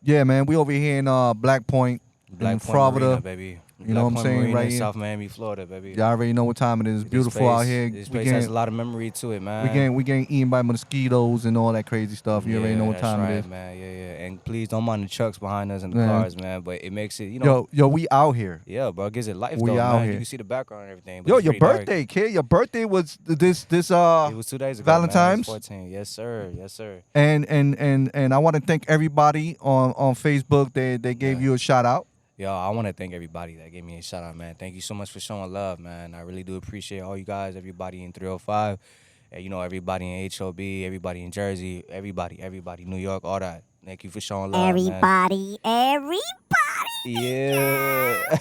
Yeah, man. We over here in Black Point in Black Point Marina, Florida. baby. You know what Black I'm Point saying? Marina Right in here. South Miami, Florida, baby. Y'all already know what time it is. This Beautiful out space, here. this We space has getting a lot of memory to it, man. we getting eaten by mosquitoes and all that crazy stuff. You already know Yeah, what that's time right, it is. man. Yeah. And please don't mind the trucks behind us and the Man. cars, man. But it makes it, you know. Yo, we out here. Yeah, bro. It gives it life, We though, out man. here. You can see the background and everything. But Yo, it's your pretty dark. birthday, kid. Your birthday was this It was 2 days ago, Valentine's. Man. It was 14. Yes, sir. Yes, sir. And I want to thank everybody on Facebook. They gave you a shout out. Yo, I want to thank everybody that gave me a shout out, man. Thank you so much for showing love, man. I really do appreciate all you guys, everybody in 305, and, you know, everybody in HOB, everybody in Jersey, everybody, New York, all that. Thank you for showing love, man. Everybody. Yeah.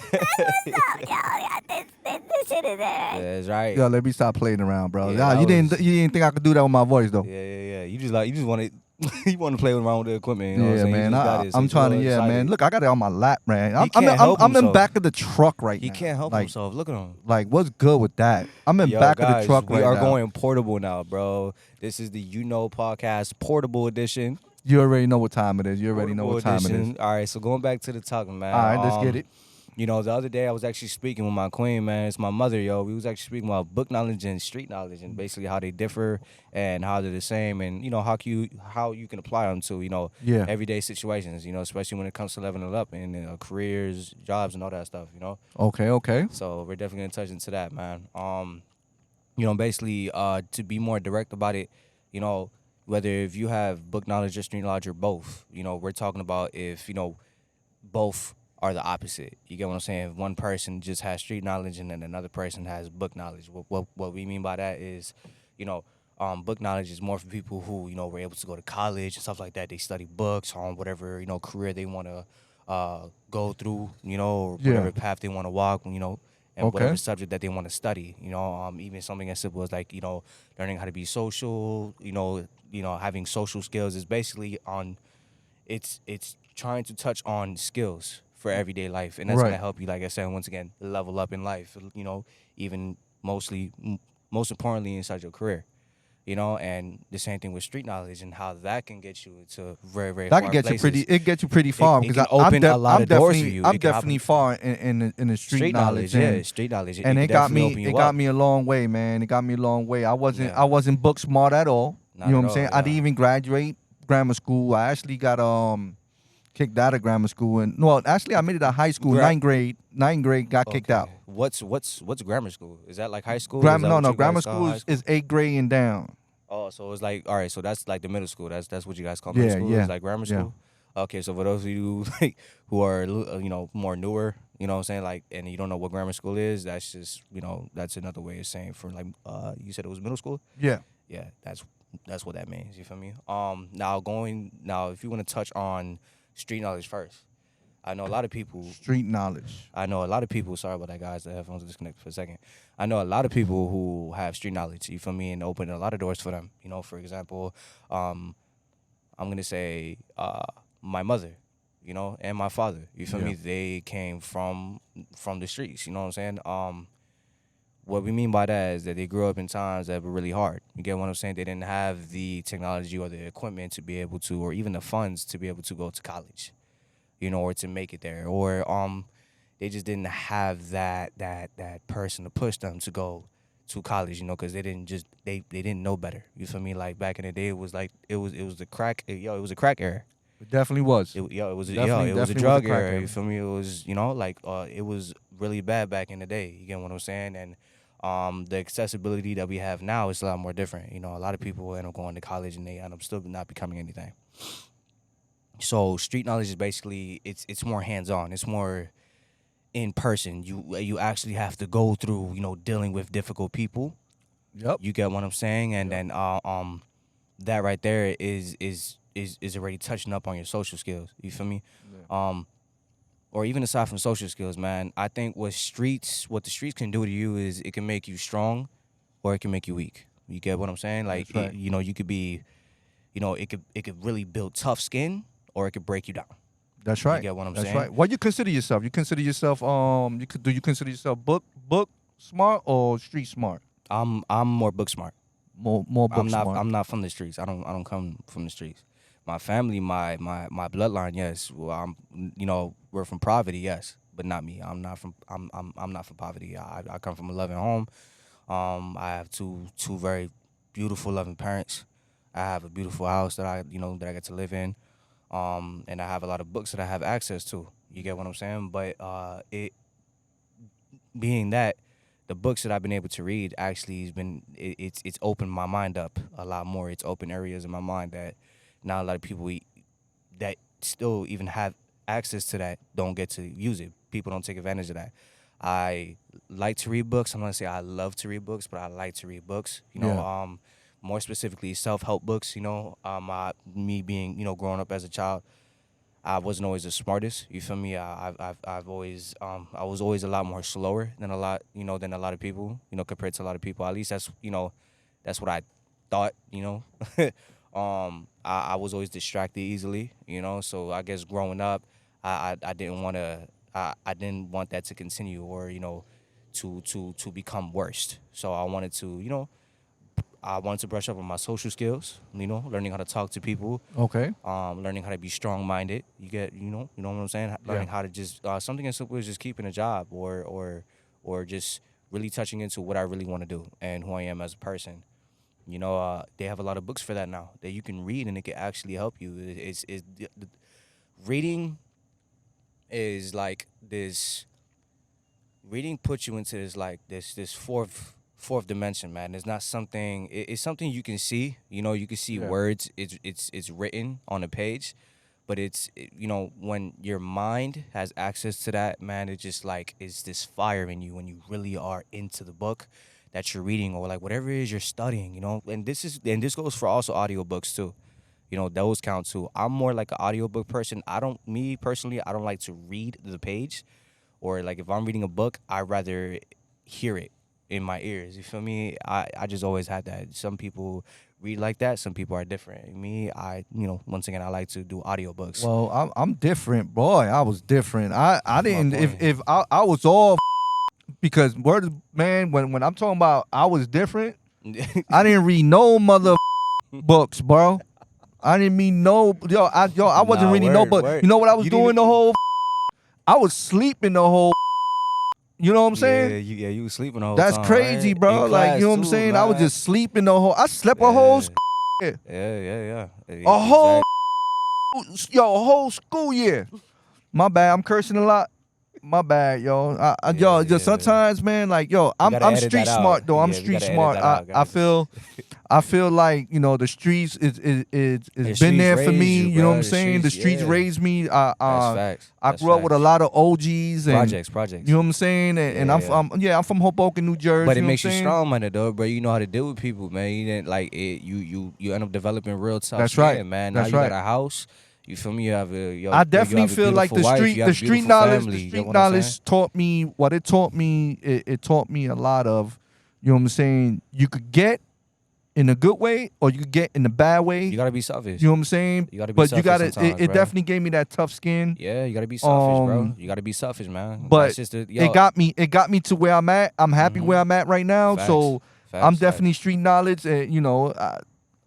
This shit is there. That's right. Yo, let me stop playing around, bro. Yeah, Nah, that you was- didn't think I could do that with my voice though. Yeah. You just want to you want to play around with the equipment. You know what Yeah, I'm saying? man. You just got it, so I'm you trying to. all Yeah, excited. man. Look, I got it on my lap, man. He can't help I'm in himself. back of the truck right He now. can't help like, himself. Look at him. Like, what's good with that? I'm in Yo, back of guys, the truck we right are now. going portable now, bro. This is the Podcast Portable Edition. You already know what time it is. You already know what time it is. All right, so going back to the talking, man. All right, let's get it. You know, the other day I was actually speaking with my queen, man. It's my mother, yo. We was actually speaking about book knowledge and street knowledge and basically how they differ and how they're the same and, you know, how you can apply them to, you know, Yeah. everyday situations, you know, especially when it comes to leveling up in careers, jobs, and all that stuff, you know. Okay. So we're definitely going to touch into that, man. You know, basically, to be more direct about it, you know, whether if you have book knowledge or street knowledge or both, you know, we're talking about if, you know, both are the opposite. You get what I'm saying? If one person just has street knowledge and then another person has book knowledge. What we mean by that is, you know, book knowledge is more for people who, you know, were able to go to college and stuff like that. They study books on whatever, you know, career they want to go through, you know, or whatever path they want to walk, you know, and whatever subject that they want to study, you know, even something as simple as like, you know, learning how to be social, you know, having social skills is basically on, it's trying to touch on skills for everyday life, and that's Right. gonna help you, like I said, once again, level up in life, you know, even most importantly inside your career. You know, and the same thing with street knowledge and how that can get you to very, very That far can get places. you pretty far. It because can open a lot of doors for you. I'm It can definitely open- far in the street knowledge. yeah, street knowledge. And can it got definitely me open you it got up. me a long way, man. It got me a long way. I wasn't Yeah. book smart at all. Not you know at what I'm saying? all, I didn't yeah. even graduate grammar school. I actually got kicked out of grammar school, and I made it to high school. Ninth grade got kicked out. What's grammar school? Is that like high school? Is that what you Grammar guys call school high is 8th grade and down. Oh, so it's like, all right, so that's like the middle school. That's what you guys call middle Yeah, school? yeah, It's like grammar yeah. school? Okay, so for those of you like, who are, you know, more newer, you know what I'm saying, like, and you don't know what grammar school is, that's just, you know, that's another way of saying for, like, you said it was middle school? Yeah. Yeah, that's what that means, you feel me? Now, if you want to touch on street knowledge first, I know a lot of people. Street knowledge. Sorry about that, guys. The headphones are disconnected for a second. I know a lot of people who have street knowledge, you feel me, and open a lot of doors for them. You know, for example, I'm going to say my mother, you know, and my father. You feel me? They came from the streets, you know what I'm saying? What we mean by that is that they grew up in times that were really hard. You get what I'm saying? They didn't have the technology or the equipment to be able to, or even the funds to be able to go to college, you know, or to make it there, or they just didn't have that person to push them to go to college, you know, because they didn't know better. You feel me? Like back in the day, it was the crack. It was a crack era. It definitely was. It was a Definitely drug crack era. era. You feel me? It was, you know, like it was really bad back in the day. You get what I'm saying? And the accessibility that we have now is a lot more different. You know, a lot of people end up going to college and they end up still not becoming anything. So street knowledge is basically it's more hands-on. It's more in person. You actually have to go through, you know, dealing with difficult people. Yep. You get what I'm saying? And then that right there is already touching up on your social skills. You feel me? Yeah. Or even aside from social skills, man, I think what the streets can do to you is it can make you strong or it can make you weak. You get what I'm saying? Like, That's right. you know, you could be, you know, it could really build tough skin or it could break you down. That's right. You get what I'm That's saying? right. What you consider yourself? You consider yourself do you consider yourself book smart or street smart? I'm more book smart. More book smart. I'm not from the streets. I don't come from the streets. My family, my bloodline, yes. Well, we're from poverty, yes, but not me. I'm not from poverty. I come from a loving home. I have two very beautiful, loving parents. I have a beautiful house that I get to live in. And I have a lot of books that I have access to. You get what I'm saying? But it being that the books that I've been able to read actually has been it's opened my mind up a lot more. It's opened areas in my mind that not a lot of people that still even have access to that don't get to use it. People don't take advantage of that. I like to read books. I'm gonna say I love to read books, but I like to read books. Yeah. More specifically self-help books. Me being growing up as a child, I wasn't always the smartest. You feel me? I've always I was always a lot more slower than a lot of people. Compared to a lot of people. At least that's what I thought. I was always distracted easily. So I guess growing up, I didn't want to. I didn't want that to continue or to become worse. So I wanted to brush up on my social skills, learning how to talk to people, Okay. learning how to be strong-minded. You know what I'm saying? Learning how to just something as simple as just keeping a job or just really touching into what I really want to do and who I am as a person. They have a lot of books for that now that you can read and it can actually help you. Reading is like this. Reading puts you into this fourth dimension, man. It's not something. It's something you can see. You can see Yeah. words. It's written on a page, but when your mind has access to that, man, it just is this fire in you when you really are into the book that you're reading or like whatever it is you're studying. And this goes for also audiobooks too. Those count too. I'm more like an audiobook person. Me personally, I don't like to read the page, or like if I'm reading a book, I'd rather hear it in my ears. You feel me? I just always had that. Some people read like that. Some people are different. Me, once again, I like to do audiobooks. Well, I'm different, boy. I was different. I didn't. point. If I was all because man, when I'm talking about I was different, I didn't read no mother books, bro. I didn't mean no I wasn't Nah, reading no word, book. word. You know what I was You doing didn't the whole I was sleeping the whole you know what I'm saying? you was sleeping the whole That's time. crazy, Right? bro. In Like, class you know what I'm too, saying? I was man. just sleeping the whole I slept a whole Yeah, yeah. a whole a whole school year. My bad, I'm cursing a lot. My bad, yo. Yo, just Yeah. sometimes, man, like, yo, We gotta I'm edit street that out. smart though. I'm Yeah, we street gotta edit smart. that out, I guys. feel like the streets is The been streets there for raised me. you, You know what I'm bro. The saying? The streets yeah. raised me. That's facts. I That's grew up with a facts. lot of OGs and Projects. you know what I'm saying. And Yeah. I'm from Hoboken, New Jersey. But it You know what I'm makes you saying? strong-minded, though, bro. You know how to deal with people, man. You didn't like it. You end up developing real tough That's skin, right. man. Now That's you got right. a house. You feel me? You have I you definitely have a feel like beautiful wife. You have the a street beautiful knowledge family. the You get street what I'm saying? knowledge taught me what it taught me. It taught me a lot of, you know what I'm saying. You could get in a good way or you could get in a bad way. You gotta be selfish. You know what I'm saying? You gotta be But you selfish gotta. sometimes, It bro. definitely gave me that tough skin. Yeah, you gotta be selfish, bro. Um, You gotta be selfish, man. But That's just it got me. It got me to where I'm at. I'm happy where I'm at right now. Facts. So I'm Facts, definitely facts. street knowledge. And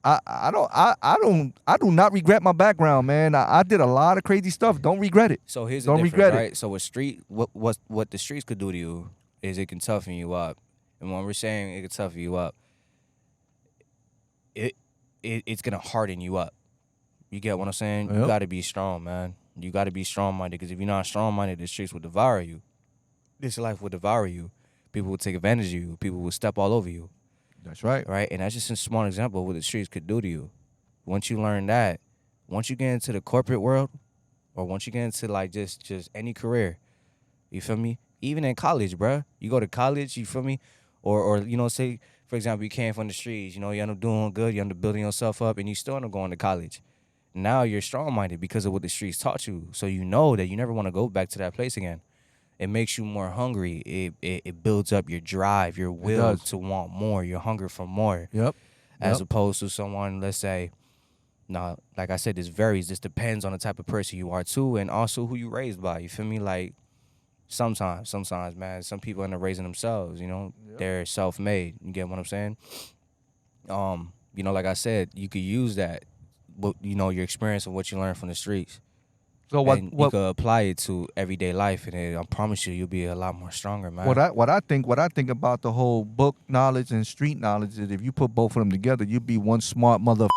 I do not regret my background, man. I did a lot of crazy stuff. Don't regret it. So here's the Don't difference, regret right? it. So what the streets could do to you is it can toughen you up, and when we're saying it can toughen you up, it's gonna harden you up. You get what I'm saying? You Yep. gotta be strong, man. You gotta be strong minded because if you're not strong minded, the streets will devour you. This life will devour you. People will take advantage of you. People will step all over you, That's right. right? And that's just a small example of what the streets could do to you. Once you learn that, once you get into the corporate world, or once you get into like just any career, you feel me? Even in college, bruh. You go to college, you feel me? Or say, for example, you came from the streets, you end up doing good, you end up building yourself up, and you still end up going to college. Now you're strong-minded because of what the streets taught you. So you know that you never want to go back to that place again. It makes you more hungry. It builds up your drive, your will does. to want more, your hunger for more. Yep. As Yep. opposed to someone, let's say, now, like I said, this varies. This depends on the type of person you are too, and also who you raised by. You feel me? Like sometimes, man, some people end up raising themselves. They're self-made. You get what I'm saying? Like I said, you could use that what your experience and what you learn from the streets. So And you could apply it to everyday life, and I promise you'll be a lot more stronger, man. What I think about the whole book knowledge and street knowledge is if you put both of them together, you'd be one smart mother.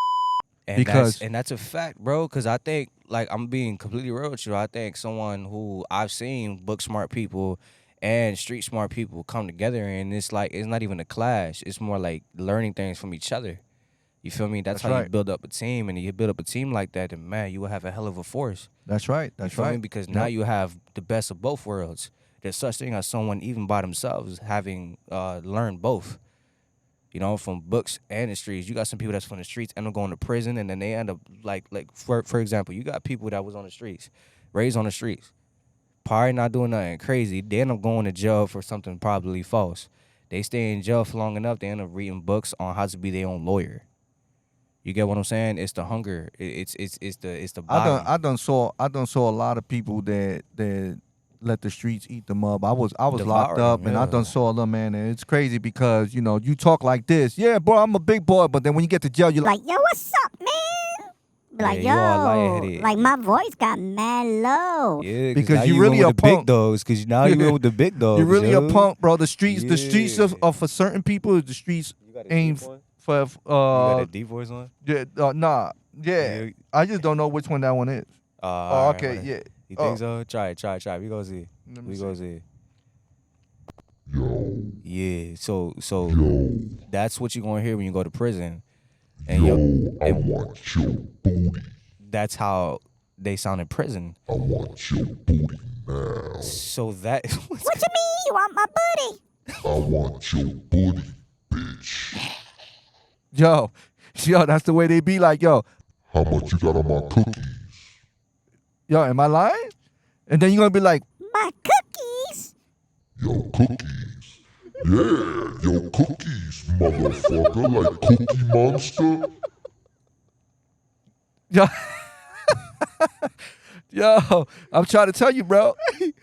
And that's a fact, bro. Because I think, like, I'm being completely real with you. I think someone who I've seen book smart people and street smart people come together, and it's like it's not even a clash. It's more like learning things from each other. You feel me? That's how right. you build up a team, and you build up a team like that, and man, you will have a hell of a force. That's right. That's you feel right. Me? Because now you have the best of both worlds. There's such thing as someone even by themselves having learned both. From books and the streets. You got some people that's from the streets end up going to prison, and then they end up like for example, you got people that was on the streets, raised on the streets, probably not doing nothing crazy. They end up going to jail for something probably false. They stay in jail for long enough, they end up reading books on how to be their own lawyer. You get what I'm saying? It's the hunger. It's the body. I done saw a lot of people that let the streets eat them up. I was locked up, and I done saw them, man. And it's crazy because you talk like this, yeah, bro, I'm a big boy, but then when you get to jail, you're like, yo, what's up, man? Like, yo, like my voice got mad low. Yeah, because you really a punk. Big dogs. Because now you in with the big dogs. You're really a punk, bro. The streets of for certain people, the streets ain't for. You got a deep voice on? Yeah, nah, yeah. I just don't know which one that one is. Okay, right. yeah. You think so? Try. We gonna see. Gonna see. Yo. Yeah. So Yo. that's what you're gonna hear when you go to prison. And I want your booty. That's how they sound in prison. I want your booty now. So that. What you mean? You want my booty? I want your booty, bitch. Yo, that's the way they be like, yo. How much you got on my cookies? Yo, am I lying? And then you're gonna be like, my cookies? Yo, cookies. Yeah, yo, cookies, motherfucker. Like Cookie Monster. yo, yo, I'm trying to tell you, bro.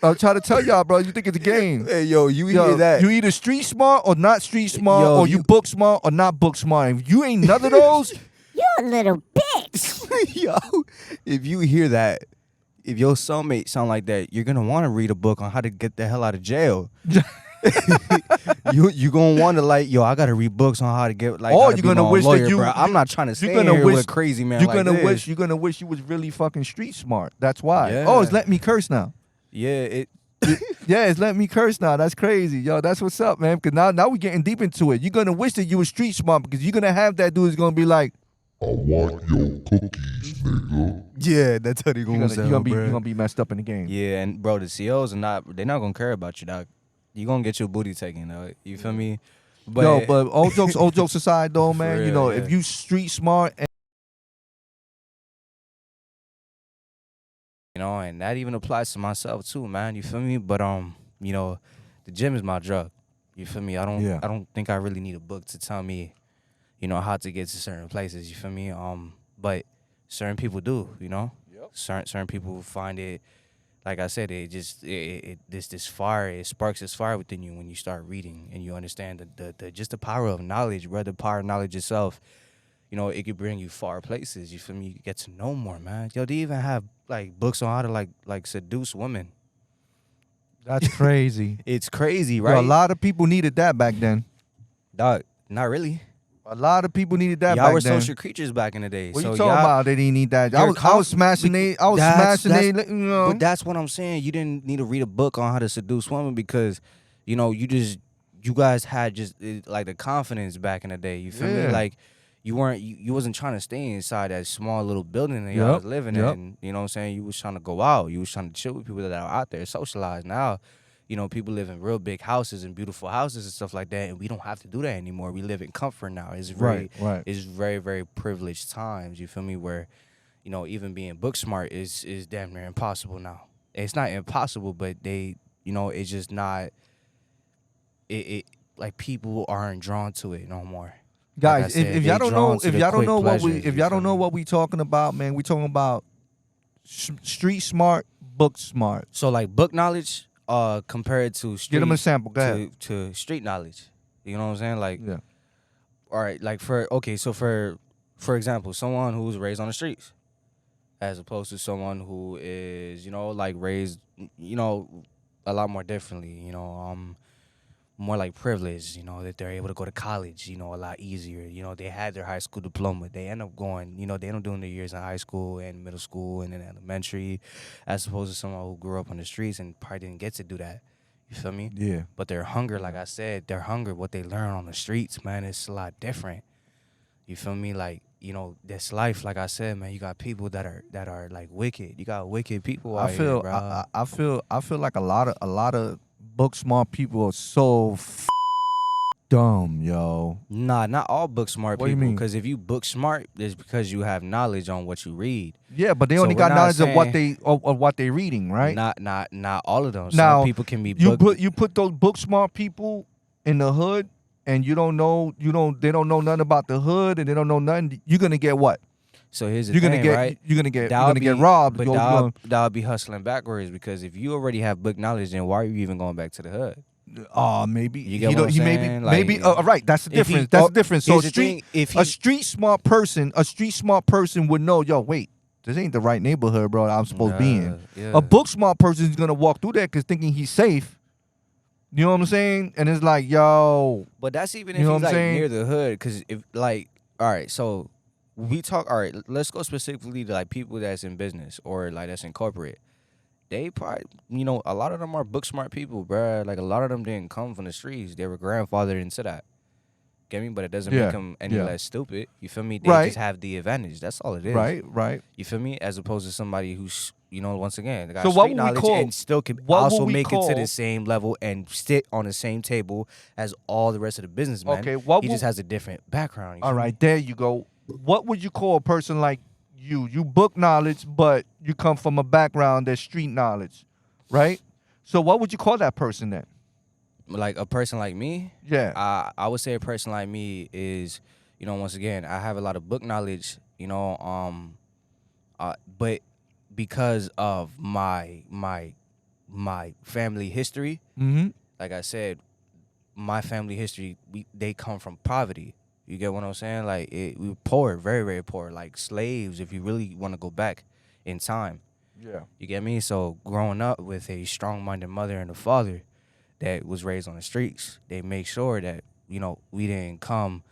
I'm trying to tell y'all, bro. You think it's a game? Hey, yo, hear that? You either street smart or not street smart, or you book smart or not book smart. If you ain't none of those, you're a little bitch. Yo, if you hear that, if your cellmate sound like that, you're gonna want to read a book on how to get the hell out of jail. you gonna want to I gotta read books on how to get or you're gonna wish lawyer, that you. Bro. I'm not trying to stay here with a crazy man. You're gonna wish you was really fucking street smart. That's why. Yeah. Oh, it's letting me curse now. Yeah, yeah, it's letting me curse now. That's crazy, yo. That's what's up, man. Because now we're getting deep into it. You're gonna wish that you were street smart because you're gonna have that dude who's gonna be like, I want your cookies, nigga. Yeah, that's how they gonna sound, you're gonna be messed up in the game. Yeah, and bro, the COs they're not gonna care about you, dog. You gonna get your booty taken, though. You feel me? But all jokes aside, though, man. Real, if you street smart, and that even applies to myself too, man. You feel me? But the gym is my drug. You feel me? I don't think I really need a book to tell me, how to get to certain places. You feel me? But certain people do. Yep. Certain people find it. Like I said, this fire, it sparks this fire within you when you start reading and you understand the power of knowledge, bro. The power of knowledge itself, it could bring you far places. You feel me? You get to know more, man. Yo, they even have like books on how to like seduce women. that's crazy. It's crazy, right? Yo, a lot of people needed that back then. Dog, not really. A lot of people needed that y'all back were then. social creatures back in the day. What so you talking about? They didn't need that. I was smashing it. But that's what I'm saying. You didn't need to read a book on how to seduce women because, you guys had just like the confidence back in the day. You feel me? Like you wasn't trying to stay inside that small little building that y'all was living in. You know what I'm saying? You was trying to go out. You was trying to chill with people that are out there, socialize. Now, people live in real big houses and beautiful houses and stuff like that, and we don't have to do that anymore. We live in comfort now. It's very, it's very, very privileged times. You feel me? Where, even being book smart is damn near impossible now. It's not impossible, but it's just not. It like people aren't drawn to it no more. Guys, like said, if y'all don't know, what we talking about, man, we talking about street smart, book smart. So like book knowledge. Compared to street, give them a sample. Go ahead. To street knowledge, you know what I'm saying? Like, yeah. All right, like for for example, someone who's raised on the streets, as opposed to someone who is, like raised, a lot more differently, more like privileged, that they're able to go to college, a lot easier. They had their high school diploma. They end up going, they end up doing their years in high school and middle school and then elementary, as opposed to someone who grew up on the streets and probably didn't get to do that. You feel me? Yeah. But their hunger, like I said, what they learn on the streets, man, it's a lot different. You feel me? Like, this life, like I said, man, you got people that are like wicked. You got wicked people out here, bro. I feel like a lot of book smart people are so dumb, yo. Nah, not all book smart What do you people. mean? Because if you book smart, it's because you have knowledge on what you read. Yeah, but they So only we're got not knowledge of what saying- of what they reading, right? Not all of them. Now, Some people can be you book. put those book smart people in the hood, and they don't know nothing about the hood, and they don't know nothing. You're gonna get what? So here's the You're thing, gonna get right? you're gonna get That you're would gonna get be- robbed. But that'll be hustling backwards, because if you already have book knowledge, then why are you even going back to the hood? Maybe You get he what I'm he saying? maybe Like, right. That's the if he- difference. That's oh, the difference. So here's the thing, if a he- street smart person would know. Yo, wait, this ain't the right neighborhood, bro. I'm supposed to be in. Yeah. A book smart person is gonna walk through there because thinking he's safe. You know what I'm saying? And it's like, yo, But that's even You if know he's what I'm like saying? near the hood, because if like, all right, so we talk. All right, let's go specifically to like people that's in business or like that's in corporate. They probably, a lot of them are book smart people, bruh. Like a lot of them didn't come from the streets. They were grandfathered into that. Get me? But it doesn't Yeah, make them any yeah. less stupid. You feel me? They Right. just have the advantage. That's all it is. right. You feel me? As opposed to somebody who's, once again, they got So what street would we knowledge call- and still can what would also we make it to call- the same level and sit on the same table as all the rest of the businessmen. Okay, what he would- just has a different background. You All feel me? right, there you go. What would you call a person like you? You book knowledge, but you come from a background that's street knowledge, right? So what would you call that person then? Like a person like me, Yeah. I would say a person like me is, once again, I have a lot of book knowledge, but because of my family history, Mm-hmm. like I said, my family history, they come from poverty. You get what I'm saying? Like we were poor, very, very poor, like slaves. If you really want to go back in time, Yeah. you get me? So growing up with a strong-minded mother and a father that was raised on the streets, they make sure that we didn't come,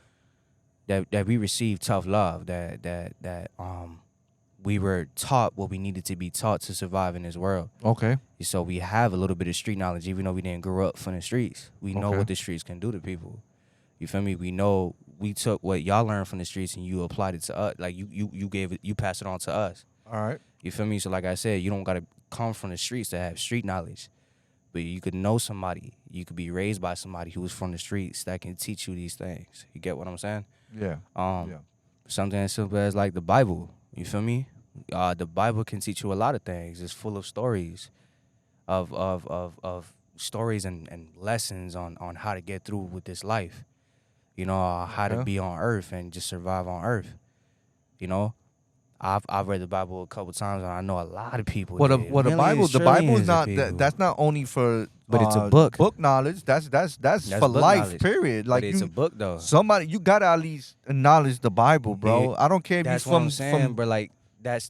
that we received tough love, that we were taught what we needed to be taught to survive in this world. Okay. So we have a little bit of street knowledge, even though we didn't grow up from the streets. We know Okay. what the streets can do to people. You feel me? We know we took what y'all learned from the streets and you applied it to us. Like you gave it, you passed it on to us. All right. You feel me? So like I said, you don't gotta come from the streets to have street knowledge. But you could know somebody. You could be raised by somebody who was from the streets that can teach you these things. You get what I'm saying? Yeah. Yeah. Something as simple as like the Bible. You feel me? The Bible can teach you a lot of things. It's full of stories, of stories and lessons on how to get through with this life. How to Yeah. be on earth and just survive on earth. I've read the Bible a couple times and I know a lot of people. Well, the did. Bible, Millions, the Bible trillions is of not. people. That's not only for. But it's a book. Book knowledge. That's for book life. knowledge. Period. But Like it's you, a book though. somebody you gotta at least acknowledge the Bible, bro. Yeah, I don't care if That's you're what from I'm saying, from. but like that's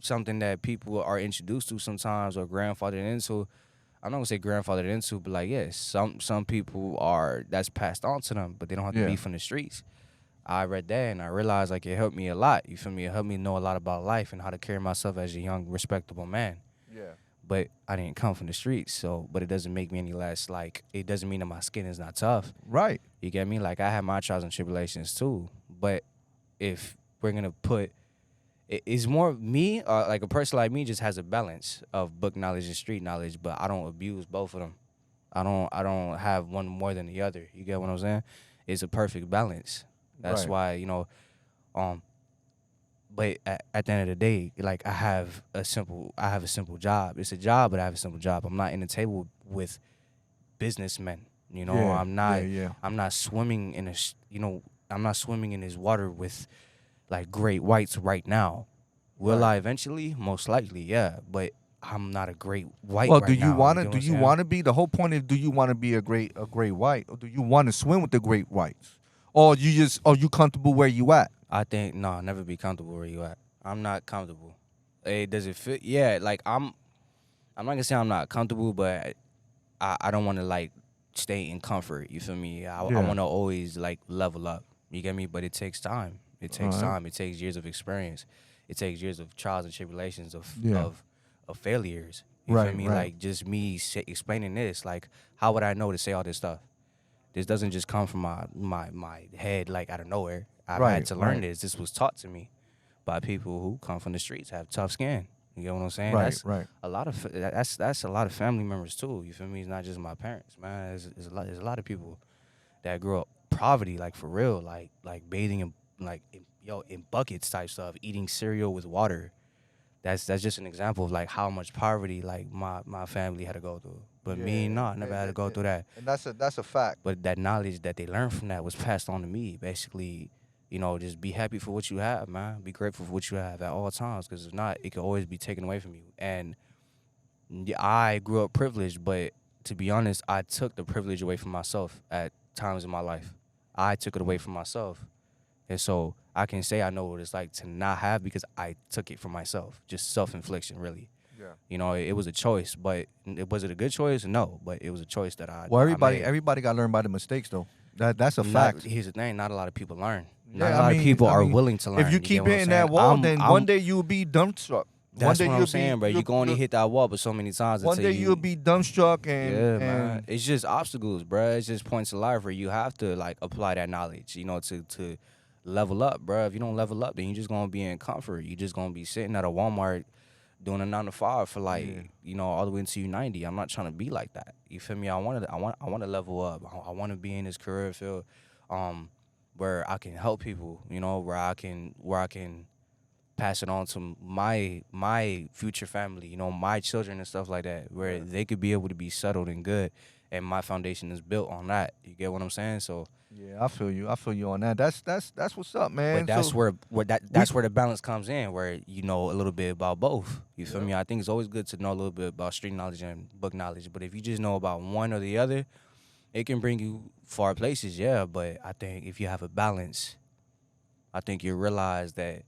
something that people are introduced to sometimes or grandfathered into. I'm not gonna say grandfathered into, but like yes, some people are that's passed on to them, but they don't have to Yeah. be from the streets. I read that and I realized like it helped me a lot. You feel me? It helped me know a lot about life and how to carry myself as a young, respectable man. Yeah. But I didn't come from the streets, so but it doesn't make me any less like it doesn't mean that my skin is not tough. Right. You get me? Like I had my trials and tribulations too. But if we're gonna put it's more me, like a person like me just has a balance of book knowledge and street knowledge, but I don't abuse both of them. I don't have one more than the other. You get what I'm saying? It's a perfect balance. That's Right. why, but at the end of the day, like I have a simple job. It's a job, but I have a simple job. I'm not in the table with businessmen. Yeah, I'm not. yeah. I'm not swimming in I'm not swimming in this water with like great whites right now. Will Right. I eventually? Most likely, yeah. But I'm not a great white. Well, right do you now, want to? get what Do I'm you saying? want to be? The whole point is, do you want to be a great white, or do you want to swim with the great whites, or you comfortable where you at? I think no, never be comfortable where you at. I'm not comfortable. Hey, does it fit? Yeah, like I'm not gonna say I'm not comfortable, but I don't want to like stay in comfort. You feel me? I Yeah. want to always like level up. You get me? But it takes time. It takes Alright. time. It takes years of experience. It takes years of trials and tribulations of Yeah. of failures. You Right, feel me? right. Like just me explaining this. Like how would I know to say all this stuff? This doesn't just come from my head like out of nowhere. I've Right, had to learn right. this. This was taught to me by people who come from the streets, have tough skin. You get what I'm saying? Right, That's right. a lot of that's a lot of family members too. You feel me? It's not just my parents, man. There's a lot of people that grew up poverty, like for real, like bathing in in buckets type stuff, eating cereal with water. That's just an example of like how much poverty like my family had to go through. But me, no, I never had to go through that. And that's a fact. But that knowledge that they learned from that was passed on to me. Basically, just be happy for what you have, man. Be grateful for what you have at all times, because if not, it could always be taken away from you. And I grew up privileged, but to be honest, I took the privilege away from myself at times in my life. I took it away from myself. And so I can say I know what it's like to not have because I took it for myself. Just self-infliction, really. Yeah. It was a choice, but was it a good choice? No, but it was a choice that Well, I made. everybody got to learn by the mistakes, though. That's a Not- fact. Here's the thing: not a lot of people learn. Yeah, Not a I lot mean- of people I are mean, willing to learn. If you get keep what I'm hitting that saying? wall, I'm- then I'm- one day you'll be dumbstruck. That's one day what I'm you'll saying, bro. You can only hit that wall, but so many times. One until day you'll be dumbstruck, and Yeah, man. It's just obstacles, bro. It's just points in life where you have to like apply that knowledge, to level up, bro. If you don't level up, then you're just gonna be in comfort. You're just gonna be sitting at a Walmart doing a 9 to 5 for like, all the way until you 90. I'm not trying to be like that. You feel me? I want to level up. I want to be in this career field, where I can help people. Where I can pass it on to my future family, my children and stuff like that, where they could be able to be settled and good, and my foundation is built on that. You get what I'm saying? So yeah, I feel you on that. That's what's up, man. but that's So- where the balance comes in, where you know a little bit about both. You feel me? I think it's always good to know a little bit about street knowledge and book knowledge. But if you just know about one or the other, it can bring you far places, yeah. But I think if you have a balance, I think you realize that,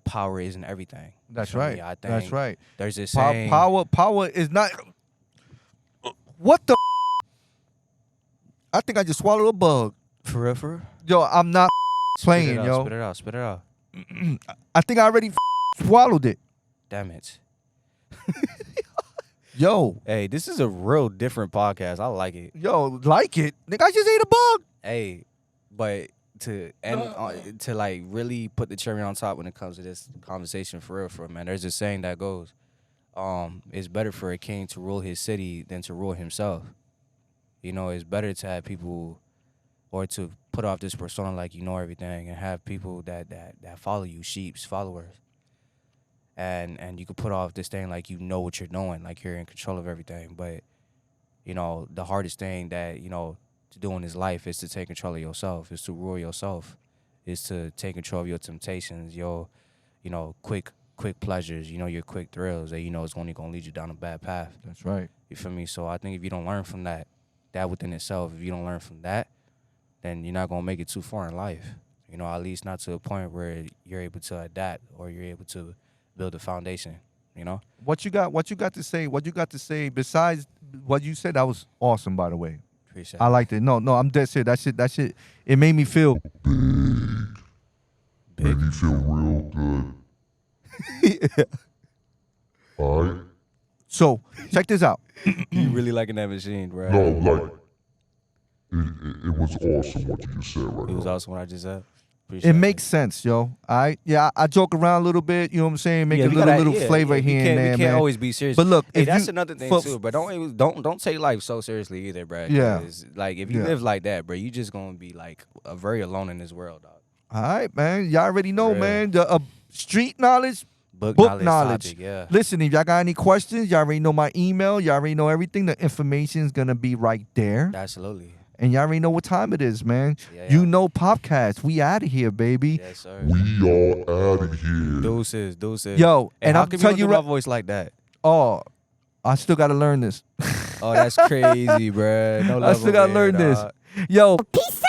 power isn't everything. You That's feel right. me? I think That's right. There's this Pa- saying. Power is not. What the? I think I just swallowed a bug. For real? Yo, I'm not playing, Spit it yo. out, spit it out. I think I already swallowed it. Damn it. Yo, Hey, this is a real different podcast. I like it. like it? Nigga, I just ate a bug. Hey, but to to like really put the cherry on top when it comes to this conversation for real, man. There's a saying that goes, it's better for a king to rule his city than to rule himself. It's better to have people, or to put off this persona like you know everything, and have people that follow you, sheep's followers. And you could put off this thing like you know what you're doing, like you're in control of everything. But, the hardest thing that, to do in this life is to take control of yourself, is to rule yourself, is to take control of your temptations, your, quick pleasures, your quick thrills that it's only going to lead you down a bad path. That's right. You feel me? So I think if you don't learn from that within itself, if you don't learn from that, then you're not going to make it too far in life. At least not to a point where you're able to adapt or you're able to build a foundation, What you got to say? What you got to say besides what you said? That was awesome, by the way. Appreciate I it. liked it. No, I'm dead serious. That shit. It made me feel. Made me feel real good. Alright? So check this out. You really liking that machine, bro? No, like, it was awesome what you just said right It was now. awesome what I just said. Appreciate It makes sense, yo. I joke around a little bit. You know what I'm saying? Make Yeah, a we little gotta- flavor we here can't- and there, We can't man. always be serious. But look, hey, if that's you- another thing for- too, bro. Don't take life so seriously either, bro. Yeah. 'Cause, like if you Yeah. live like that, bro, you just gonna be like very alone in this world, dog. All right, man. Y'all already know, Yeah. man. The street knowledge, Book book knowledge. knowledge. Topic, yeah. Listen, if y'all got any questions, y'all already know my email. Y'all already know everything. The information's gonna be right there. Absolutely. And y'all already know what time it is, man. Yeah, You yeah. know Popcast. We out of here, baby. Yes, sir. We are out of here. Deuces. Yo, Hey, and how I'm come telling you you don't do right. my voice like that? Oh, I still gotta learn this. Oh, that's crazy, bro. No I love still over gotta here, learn this. dog. Yo, Peace